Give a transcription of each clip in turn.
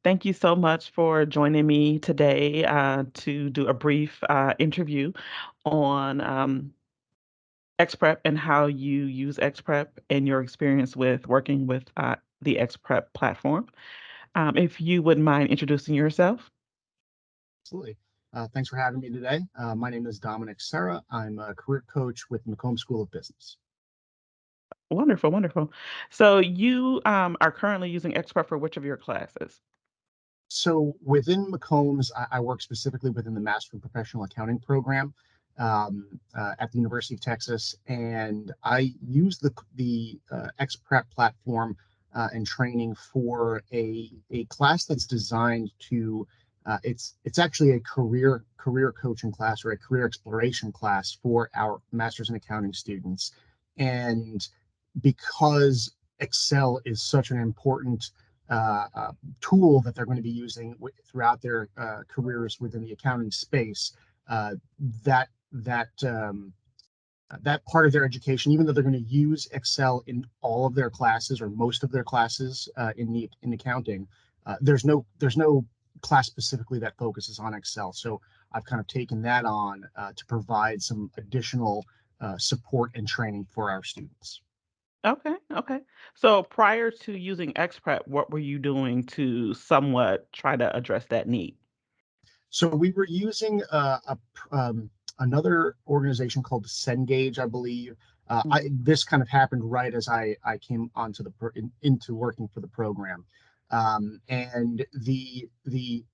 Thank you so much for joining me today to do a brief interview on ExPrep and how you use ExPrep and your experience with working with the ExPrep platform. If you wouldn't mind introducing yourself. Absolutely. Thanks for having me today. My name is Dominic Serra. I'm a career coach with Macomb School of Business. Wonderful, wonderful. So you are currently using ExPrep for which of your classes? So within Macomb's, I work specifically within the Master in Professional Accounting program at the University of Texas, and I use the XPrep platform and training for a class that's designed to. It's actually a career coaching class or a career exploration class for our Masters in Accounting students, and because Excel is such an important tool that they're going to be using throughout their careers within the accounting space. Uh, that that that part of their education, even though they're going to use Excel in all of their classes or most of their classes in accounting, there's no class specifically that focuses on Excel. So I've kind of taken that on to provide some additional support and training for our students. Okay, okay. So prior to using ExPrep, what were you doing to somewhat try to address that need? So we were using another organization called Cengage, I believe. This kind of happened right as I came onto into working for the program, and the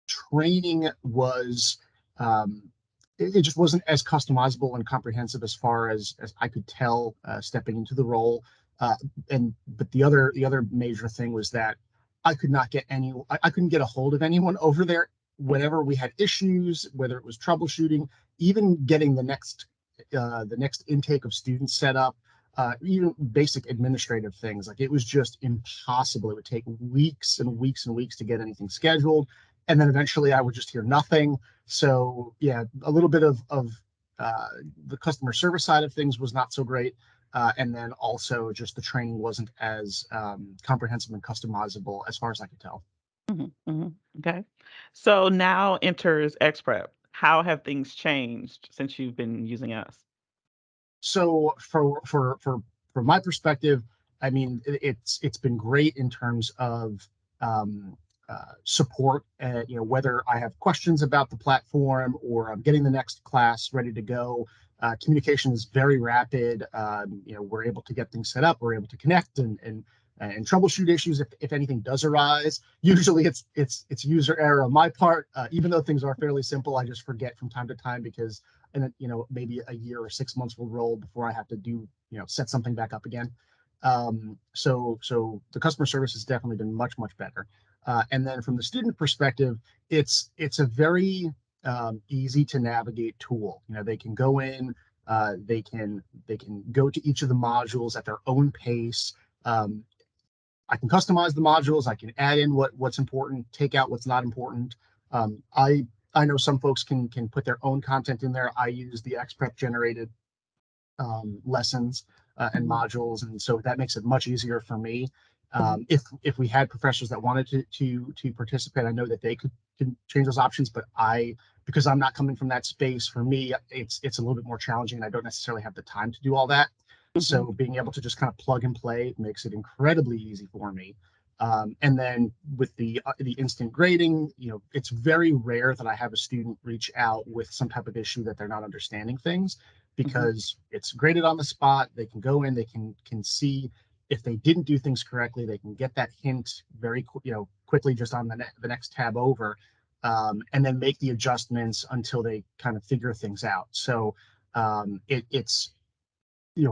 training was um, it just wasn't as customizable and comprehensive as far as I could tell stepping into the role. Uh, and but the other major thing was that I couldn't get a hold of anyone over there whenever we had issues, whether it was troubleshooting, even getting the next intake of students set up, even basic administrative things. Like it was just impossible. It would take weeks and weeks and weeks to get anything scheduled, and then eventually I would just hear nothing. So yeah, a little bit of uh, the customer service side of things was not so great. And then also just the training wasn't as comprehensive and customizable as far as I could tell. Mhm, mhm, okay. So now enters XPrep. How have things changed since you've been using us? So from my perspective, I mean, it's been great in terms of support. Whether I have questions about the platform or I'm getting the next class ready to go. Communication is very rapid. We're able to get things set up. We're able to connect and troubleshoot issues if anything does arise. Usually it's user error on my part. Even though things are fairly simple, I just forget from time to time because and maybe a year or 6 months will roll before I have to set something back up again. So the customer service has definitely been much better. And then from the student perspective, it's a very easy to navigate tool. They can go in, they can go to each of the modules at their own pace. Um, I can customize the modules. I can add in what's important, take out what's not important. I know some folks can put their own content in there. I use the XPrep generated lessons and Mhm, modules, and so that makes it much easier for me. mhm, If we had professors that wanted to participate, I know that they could change those options, but because I'm not coming from that space, for me it's a little bit more challenging, and I don't necessarily have the time to do all that. mhm, So being able to just kind of plug and play makes it incredibly easy for me. And then with the instant grading, it's very rare that I have a student reach out with some type of issue that they're not understanding things, mhm, because it's graded on the spot. They can go in, they can see if they didn't do things correctly. They can get that hint very quickly just on the next tab over, and then make the adjustments until they kind of figure things out. So it's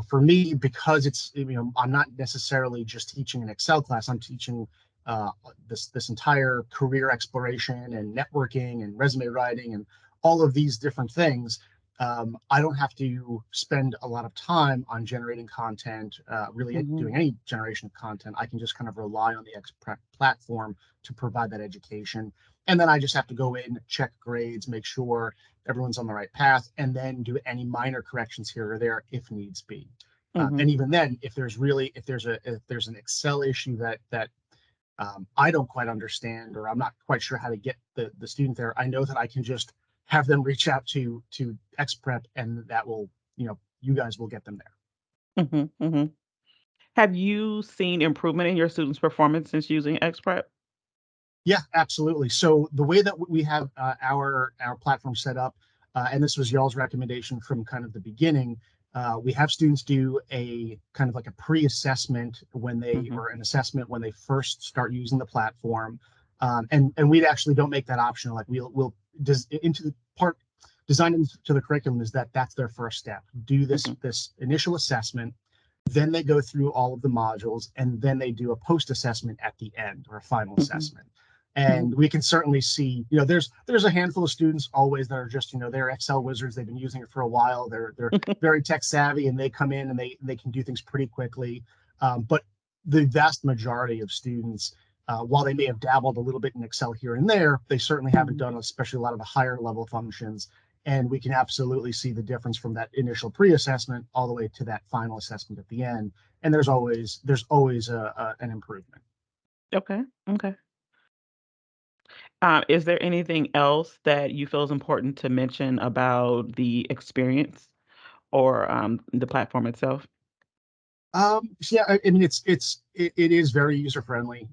for me, because I'm not necessarily just teaching an Excel class. I'm teaching uh, this entire career exploration and networking and resume writing and all of these different things. I don't have to spend a lot of time on generating content, really mhm, doing any generation of content. I can just kind of rely on the XPrep platform to provide that education. And then I just have to go in, check grades, make sure everyone's on the right path, and then do any minor corrections here or there if needs be. And mhm, even then, if there's an Excel issue that I don't quite understand, or I'm not quite sure how to get the student there, I know that I can just have them reach out to XPrep, and that will, you guys will get them there. Mhm, mhm. Have you seen improvement in your students' performance since using XPrep? Yeah, absolutely. So the way that we have our platform set up, and this was y'all's recommendation from kind of the beginning, we have students do a kind of like a pre-assessment when they, Mhm, or an assessment when they first start using the platform, and we actually don't make that optional. Like we'll into the part designed into the curriculum is that that's their first step. Do mhm, this initial assessment, then they go through all of the modules, and then they do a post assessment at the end, or a final mhm, assessment. mhm, And we can certainly see, there's a handful of students always that are just, they're Excel wizards. They've been using it for a while. They're very tech savvy, and they come in and they can do things pretty quickly. But the vast majority of students, while they may have dabbled a little bit in Excel here and there, they certainly haven't mhm, done, especially a lot of the higher level functions. And we can absolutely see the difference from that initial pre-assessment all the way to that final assessment at the end. And there's always an improvement. Okay, okay. Is there anything else that you feel is important to mention about the experience or, the platform itself? So yeah, I mean, it is very user friendly.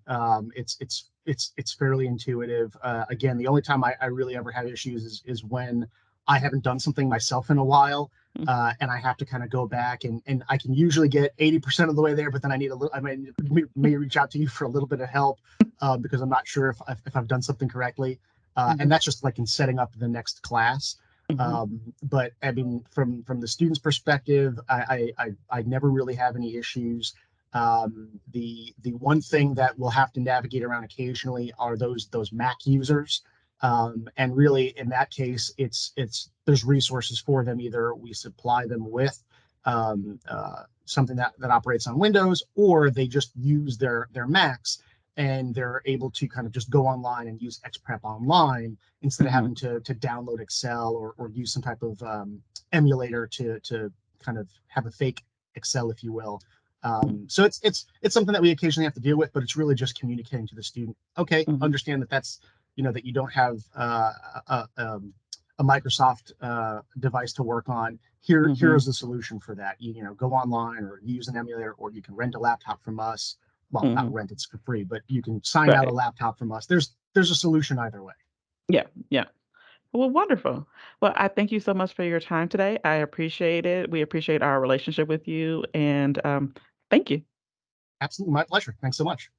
It's fairly intuitive. Again, the only time I really ever have issues is when I haven't done something myself in a while, Mm, and I have to kind of go back, and I can usually get 80% of the way there, but then I need a little. I may reach out to you for a little bit of help, because I'm not sure if I've done something correctly, and mhm, that's just like in setting up the next class. mhm, But I mean, from the student's perspective, I never really have any issues. The one thing that we'll have to navigate around occasionally are those Mac users, and really in that case, it's there's resources for them. Either we supply them with something that operates on Windows, or they just use their Macs, and they're able to kind of just go online and use XPrep online instead of mhm, having to download Excel, or use some type of emulator to kind of have a fake Excel, if you will. mhm, So it's something that we occasionally have to deal with, but it's really just communicating to the student. Okay, mhm, understand that that you don't have a Microsoft device to work on. Here mhm. is the solution for that. Go online, or use an emulator, or you can rent a laptop from us. Well, not Mhm. rent, it's for free, but you can sign out a Right. laptop from us. There's a solution either way. Yeah, yeah. Well, wonderful. Well, I thank you so much for your time today. I appreciate it. We appreciate our relationship with you, and, thank you. Absolutely, my pleasure. Thanks so much.